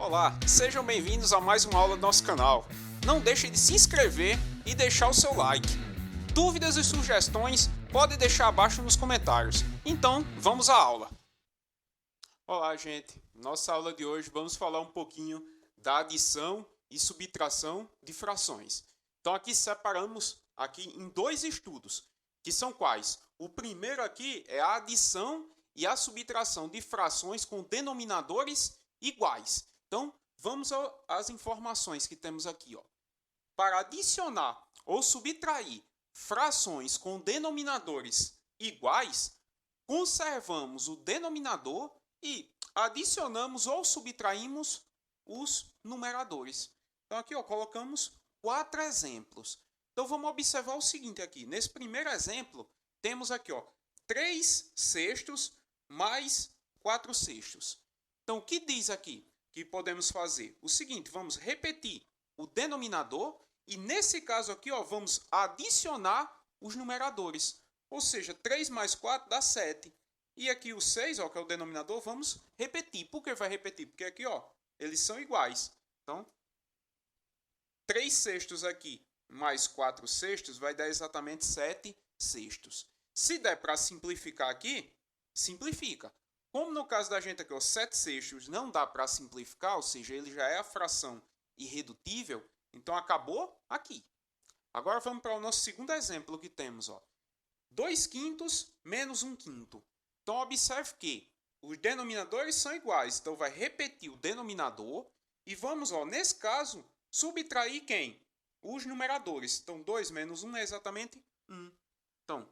Olá, sejam bem-vindos a mais uma aula do nosso canal. Não deixe de se inscrever e deixar o seu like. Dúvidas e sugestões pode deixar abaixo nos comentários. Então, vamos à aula. Olá, gente. Nossa aula de hoje vamos falar um pouquinho da adição e subtração de frações. Então, aqui separamos aqui em dois estudos, que são quais? O primeiro aqui é a adição e a subtração de frações com denominadores iguais. Então, vamos às informações que temos aqui. Para adicionar ou subtrair frações com denominadores iguais, conservamos o denominador e adicionamos ou subtraímos os numeradores. Então, aqui colocamos 4 exemplos. Então, vamos observar o seguinte aqui. Nesse primeiro exemplo, temos aqui 3 sextos mais 4 sextos. Então, o que diz aqui que podemos fazer? O seguinte, vamos repetir o denominador e, nesse caso aqui, vamos adicionar os numeradores. Ou seja, 3 mais 4 dá 7. E aqui o 6, que é o denominador, vamos repetir. Por que vai repetir? Porque aqui, eles são iguais. Então, 3 sextos aqui mais 4 sextos vai dar exatamente 7 sextos. Se der para simplificar aqui, simplifica. Como no caso da gente aqui, 7 sextos não dá para simplificar, ou seja, ele já é a fração irredutível, então acabou aqui. Agora vamos para o nosso segundo exemplo que temos. 2 quintos menos 1 quinto. Então observe que os denominadores são iguais, então vai repetir o denominador e vamos, nesse caso, subtrair quem? Os numeradores. Então 2 menos 1 é exatamente 1. Então,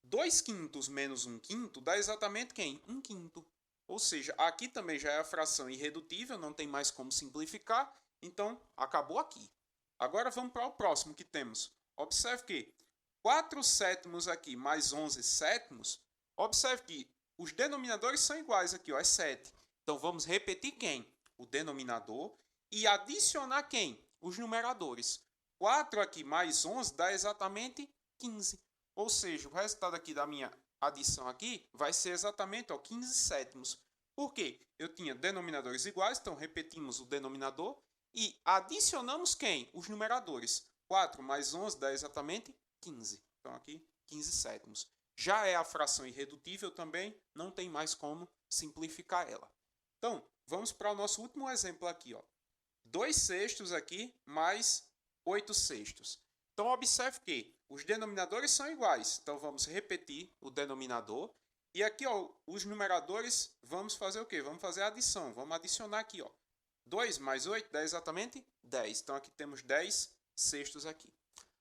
2 quintos menos 1 quinto dá exatamente quem? 1 quinto. Ou seja, aqui também já é a fração irredutível, não tem mais como simplificar, então acabou aqui. Agora vamos para o próximo que temos. Observe que 4 sétimos aqui mais 11 sétimos, observe que os denominadores são iguais aqui, é 7. Então vamos repetir quem? O denominador e adicionar quem? Os numeradores. 4 aqui mais 11 dá exatamente 15. Ou seja, o resultado aqui da minha adição aqui vai ser exatamente 15 sétimos. Por quê? Eu tinha denominadores iguais, então repetimos o denominador e adicionamos quem? Os numeradores. 4 mais 11 dá exatamente 15. Então aqui 15 sétimos. Já é a fração irredutível também, não tem mais como simplificar ela. Então, vamos para o nosso último exemplo aqui. 2 sextos aqui mais 8 sextos. Então, observe que os denominadores são iguais. Então, vamos repetir o denominador. E aqui, os numeradores, vamos fazer o quê? Vamos fazer a adição. Vamos adicionar aqui. 2 mais 8 dá exatamente 10. Então, aqui temos 10 sextos aqui.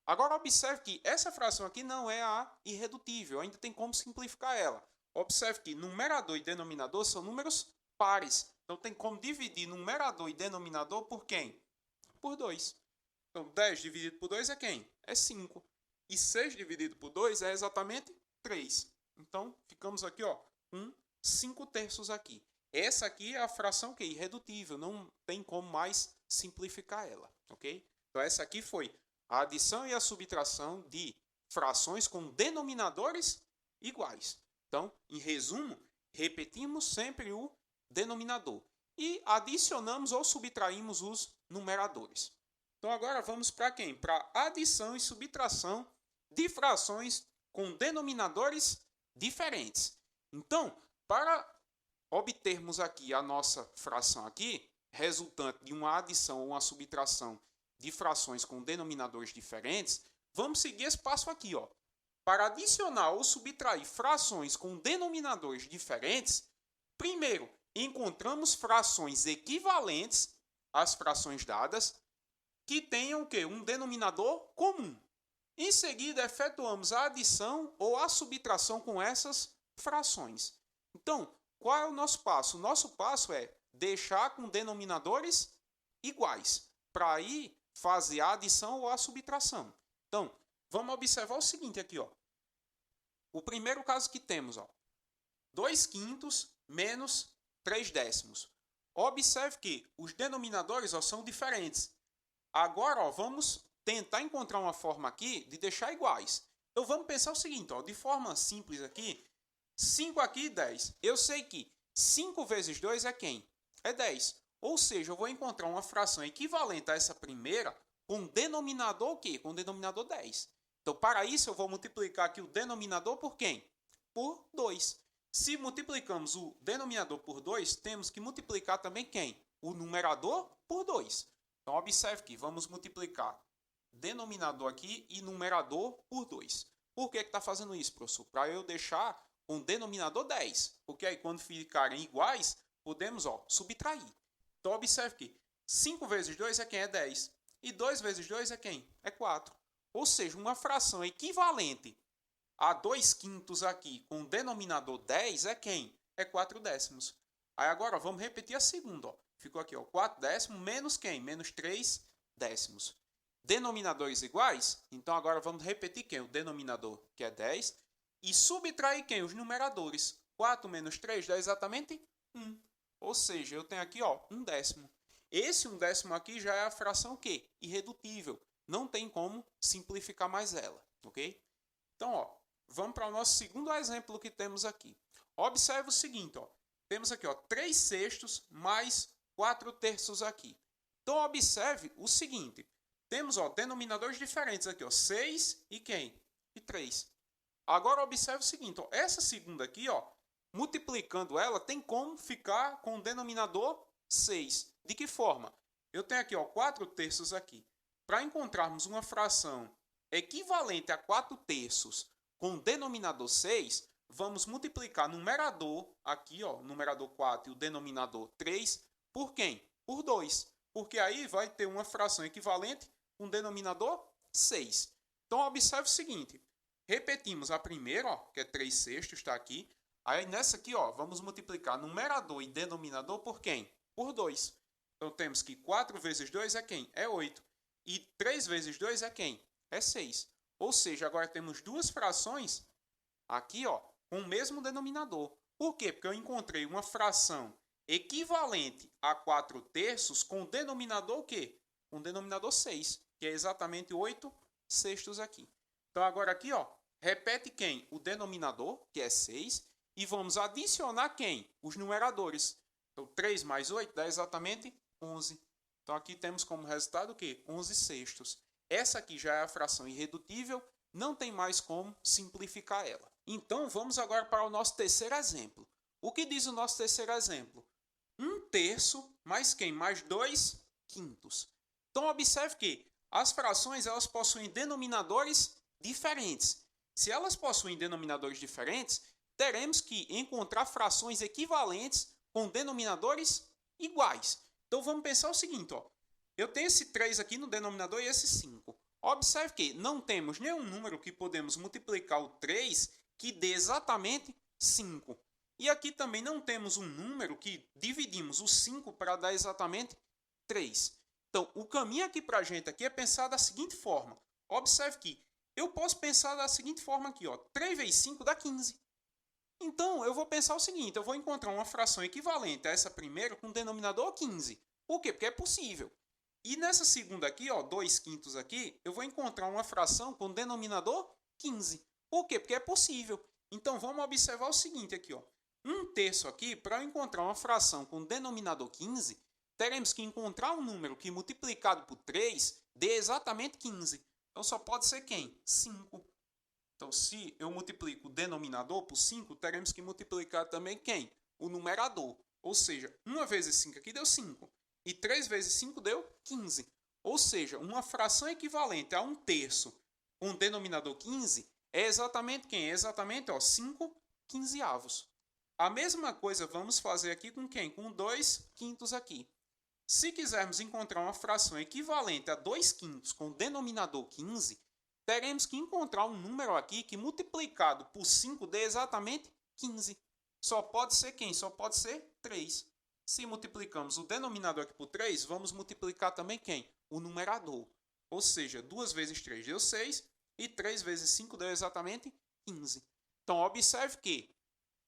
Agora, observe que essa fração aqui não é a irredutível. Ainda tem como simplificar ela. Observe que numerador e denominador são números pares. Então, tem como dividir numerador e denominador por quem? Por 2. Então, 10 dividido por 2 é quem? É 5. E 6 dividido por 2 é exatamente 3. Então, ficamos aqui com 5 terços aqui. Essa aqui é a fração que é irredutível. Não tem como mais simplificar ela. Ok? Então, essa aqui foi a adição e a subtração de frações com denominadores iguais. Então, em resumo, repetimos sempre o denominador. E adicionamos ou subtraímos os numeradores. Então, agora vamos para quem? Para adição e subtração de frações com denominadores diferentes. Então, para obtermos aqui a nossa fração aqui, resultante de uma adição ou uma subtração de frações com denominadores diferentes, vamos seguir esse passo aqui. Para adicionar ou subtrair frações com denominadores diferentes, primeiro, encontramos frações equivalentes às frações dadas, que tenham o quê? Um denominador comum. Em seguida, efetuamos a adição ou a subtração com essas frações. Então, qual é o nosso passo? O nosso passo é deixar com denominadores iguais, para aí fazer a adição ou a subtração. Então, vamos observar o seguinte aqui. O primeiro caso que temos, 2 quintos menos 3 décimos. Observe que os denominadores são diferentes. Agora, vamos tentar encontrar uma forma aqui de deixar iguais. Então, vamos pensar o seguinte, de forma simples aqui, 5 aqui e 10. Eu sei que 5 vezes 2 é quem? É 10. Ou seja, eu vou encontrar uma fração equivalente a essa primeira com denominador o quê? Com denominador 10. Então, para isso, eu vou multiplicar aqui o denominador por quem? Por 2. Se multiplicamos o denominador por 2, temos que multiplicar também quem? O numerador por 2. Então, observe que vamos multiplicar denominador aqui e numerador por 2. Por que está fazendo isso, professor? Para eu deixar com denominador 10. Porque aí, quando ficarem iguais, podemos subtrair. Então, observe que 5 vezes 2 é quem? É 10. E 2 vezes 2 é quem? É 4. Ou seja, uma fração equivalente a 2 quintos aqui com denominador 10 é quem? É 4 décimos. Aí agora vamos repetir a segunda. Ficou aqui 4 décimos menos quem? Menos 3 décimos. Denominadores iguais? Então agora vamos repetir quem? O denominador, que é 10. E subtrair quem? Os numeradores. 4 menos 3 dá exatamente 1. Ou seja, eu tenho aqui 1 décimo. Esse 1 décimo aqui já é a fração quê? Irredutível. Não tem como simplificar mais ela, ok? Então, vamos para o nosso segundo exemplo que temos aqui. Observe o seguinte, temos aqui 3 sextos mais 4 terços aqui. Então, observe o seguinte, temos denominadores diferentes aqui, 6 e quem? E 3. Agora, observe o seguinte, essa segunda aqui, multiplicando ela, tem como ficar com o denominador 6. De que forma? Eu tenho aqui 4 terços aqui. Para encontrarmos uma fração equivalente a 4 terços com denominador 6, vamos multiplicar o numerador, aqui, numerador 4 e o denominador 3, por quem? Por 2. Porque aí vai ter uma fração equivalente com denominador 6. Então, observe o seguinte. Repetimos a primeira, que é 3 sextos, está aqui. Aí, nessa aqui, vamos multiplicar numerador e denominador por quem? Por 2. Então, temos que 4 vezes 2 é quem? É 8. E 3 vezes 2 é quem? É 6. Ou seja, agora temos duas frações aqui, com o mesmo denominador. Por quê? Porque eu encontrei uma fração equivalente a 4 terços com o denominador o quê? Com o denominador 6, que é exatamente 8 sextos aqui. Então, agora aqui, repete quem? O denominador, que é 6, e vamos adicionar quem? Os numeradores. Então, 3 mais 8 dá exatamente 11. Então, aqui temos como resultado o quê? 11 sextos. Essa aqui já é a fração irredutível, não tem mais como simplificar ela. Então, vamos agora para o nosso terceiro exemplo. O que diz o nosso terceiro exemplo? 1 terço mais quem? Mais 2 quintos. Então, observe que as frações elas possuem denominadores diferentes. Se elas possuem denominadores diferentes, teremos que encontrar frações equivalentes com denominadores iguais. Então, vamos pensar o seguinte, eu tenho esse 3 aqui no denominador e esse 5. Observe que não temos nenhum número que podemos multiplicar o 3 que dê exatamente 5. E aqui também não temos um número que dividimos o 5 para dar exatamente 3. Então, o caminho aqui para a gente aqui é pensar da seguinte forma. Observe que eu posso pensar da seguinte forma aqui, 3 vezes 5 dá 15. Então, eu vou pensar o seguinte, eu vou encontrar uma fração equivalente a essa primeira com denominador 15. Por quê? Porque é possível. E nessa segunda aqui, 2 quintos aqui, eu vou encontrar uma fração com denominador 15. Por quê? Porque é possível. Então, vamos observar o seguinte aqui, 1 terço aqui, para eu encontrar uma fração com denominador 15, teremos que encontrar um número que multiplicado por 3 dê exatamente 15. Então, só pode ser quem? 5. Então, se eu multiplico o denominador por 5, teremos que multiplicar também quem? O numerador. Ou seja, 1 vezes 5 aqui deu 5. E 3 vezes 5 deu 15. Ou seja, uma fração equivalente a 1 terço com denominador 15 é exatamente quem? É exatamente 5 quinzeavos. A mesma coisa vamos fazer aqui com quem? Com 2 quintos aqui. Se quisermos encontrar uma fração equivalente a 2 quintos com denominador 15, teremos que encontrar um número aqui que multiplicado por 5 dê exatamente 15. Só pode ser quem? Só pode ser 3. Se multiplicamos o denominador aqui por 3, vamos multiplicar também quem? O numerador. Ou seja, 2 vezes 3 deu 6 e 3 vezes 5 deu exatamente 15. Então, observe que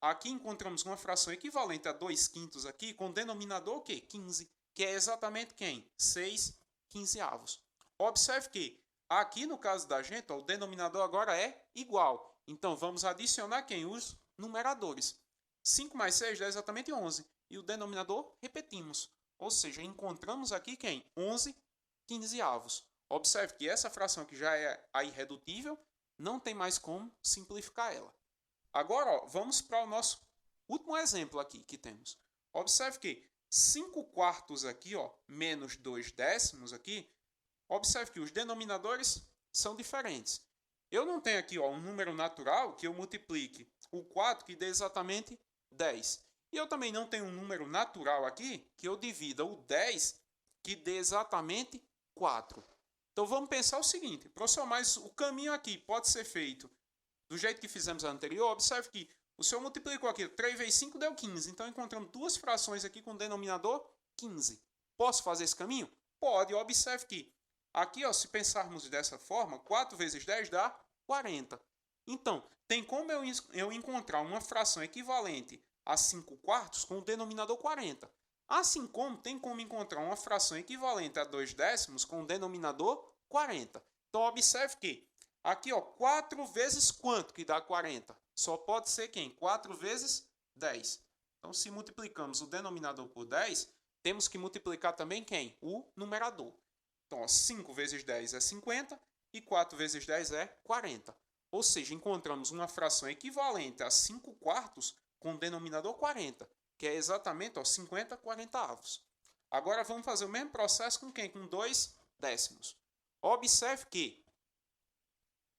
aqui encontramos uma fração equivalente a 2 quintos aqui com denominador o quê? 15, que é exatamente quem? 6 quinzeavos. Observe que aqui no caso da gente, o denominador agora é igual. Então, vamos adicionar quem? Os numeradores. 5 mais 6 dá exatamente 11. E o denominador, repetimos. Ou seja, encontramos aqui quem? 11 quinzeavos. Observe que essa fração que já é a irredutível, não tem mais como simplificar ela. Agora, ó, vamos para o nosso último exemplo aqui que temos. Observe que 5 quartos aqui, ó, menos 2 décimos aqui, observe que os denominadores são diferentes. Eu não tenho aqui, ó, um número natural que eu multiplique o 4 que dê exatamente 10. E eu também não tenho um número natural aqui que eu divida o 10 que dê exatamente 4. Então vamos pensar o seguinte, professor, mas o caminho aqui pode ser feito do jeito que fizemos anterior. Observe que o senhor multiplicou aqui, 3 vezes 5 deu 15. Então encontramos duas frações aqui com denominador 15. Posso fazer esse caminho? Pode. Observe que aqui, ó, se pensarmos dessa forma, 4 vezes 10 dá 40. Então, tem como eu encontrar uma fração equivalente a 5 quartos com o denominador 40. Assim como tem como encontrar uma fração equivalente a 2 décimos com o denominador 40. Então, observe que aqui, ó, 4 vezes quanto que dá 40? Só pode ser quem? 4 vezes 10. Então, se multiplicamos o denominador por 10, temos que multiplicar também quem? O numerador. Então, ó, 5 vezes 10 é 50 e 4 vezes 10 é 40. Ou seja, encontramos uma fração equivalente a 5 quartos com o denominador 40, que é exatamente, ó, 50 quarentavos. Agora vamos fazer o mesmo processo com quem? Com 2 décimos. Observe que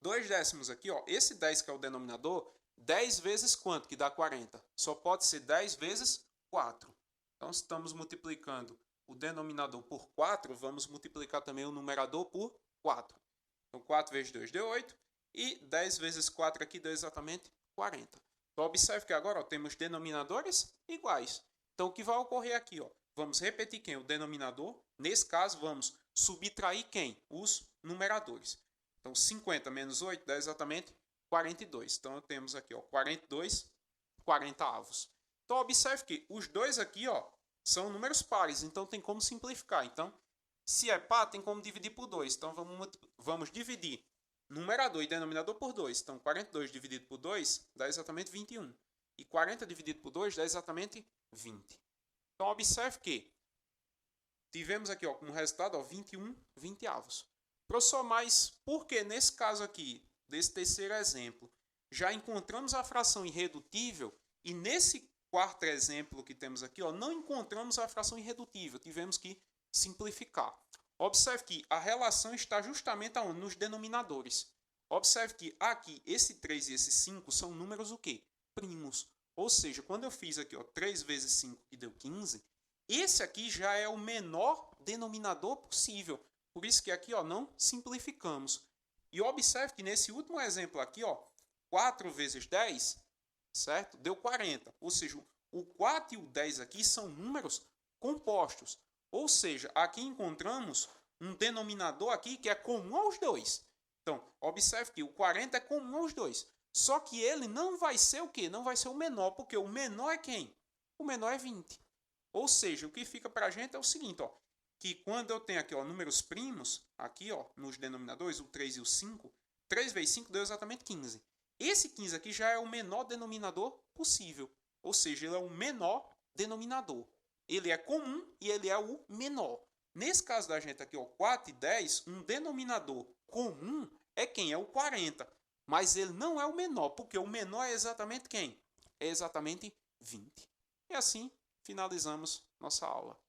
2 décimos aqui, ó, esse 10 que é o denominador, 10 vezes quanto que dá 40? Só pode ser 10 vezes 4. Então, se estamos multiplicando o denominador por 4, vamos multiplicar também o numerador por 4. Então, 4 vezes 2 deu 8. E 10 vezes 4 aqui deu exatamente 40. Então, observe que agora, ó, temos denominadores iguais. Então, o que vai ocorrer aqui? Ó, vamos repetir quem? O denominador. Nesse caso, vamos subtrair quem? Os numeradores. Então, 50 menos 8 dá exatamente 42. Então, temos aqui, ó, 42 quarentavos. Então, observe que os dois aqui, ó, são números pares. Então, tem como simplificar. Então, se é par, tem como dividir por 2. Então, vamos dividir numerador e denominador por 2. Então, 42 dividido por 2 dá exatamente 21. E 40 dividido por 2 dá exatamente 20. Então, observe que tivemos aqui, ó, como resultado, ó, 21 vinteavos. Professor, mas por que nesse caso aqui, desse terceiro exemplo, já encontramos a fração irredutível e nesse quarto exemplo que temos aqui, ó, não encontramos a fração irredutível, tivemos que simplificar. Observe que a relação está justamente aonde? Nos denominadores. Observe que aqui, esse 3 e esse 5 são números o quê? Primos. Ou seja, quando eu fiz aqui, ó, 3 vezes 5 que deu 15, esse aqui já é o menor denominador possível. Por isso que aqui, ó, não simplificamos. E observe que nesse último exemplo aqui, ó, 4 vezes 10, certo? Deu 40. Ou seja, o 4 e o 10 aqui são números compostos. Ou seja, aqui encontramos um denominador aqui que é comum aos dois. Então, observe que o 40 é comum aos dois. Só que ele não vai ser o quê? Não vai ser o menor, porque o menor é quem? O menor é 20. Ou seja, o que fica para a gente é o seguinte, ó, que quando eu tenho aqui, ó, números primos, aqui, ó, nos denominadores, o 3 e o 5, 3 vezes 5 deu exatamente 15. Esse 15 aqui já é o menor denominador possível. Ou seja, ele é o menor denominador. Ele é comum e ele é o menor. Nesse caso da gente aqui, ó, 4 e 10, um denominador comum é quem? É o 40. Mas ele não é o menor, porque o menor é exatamente quem? É exatamente 20. E assim finalizamos nossa aula.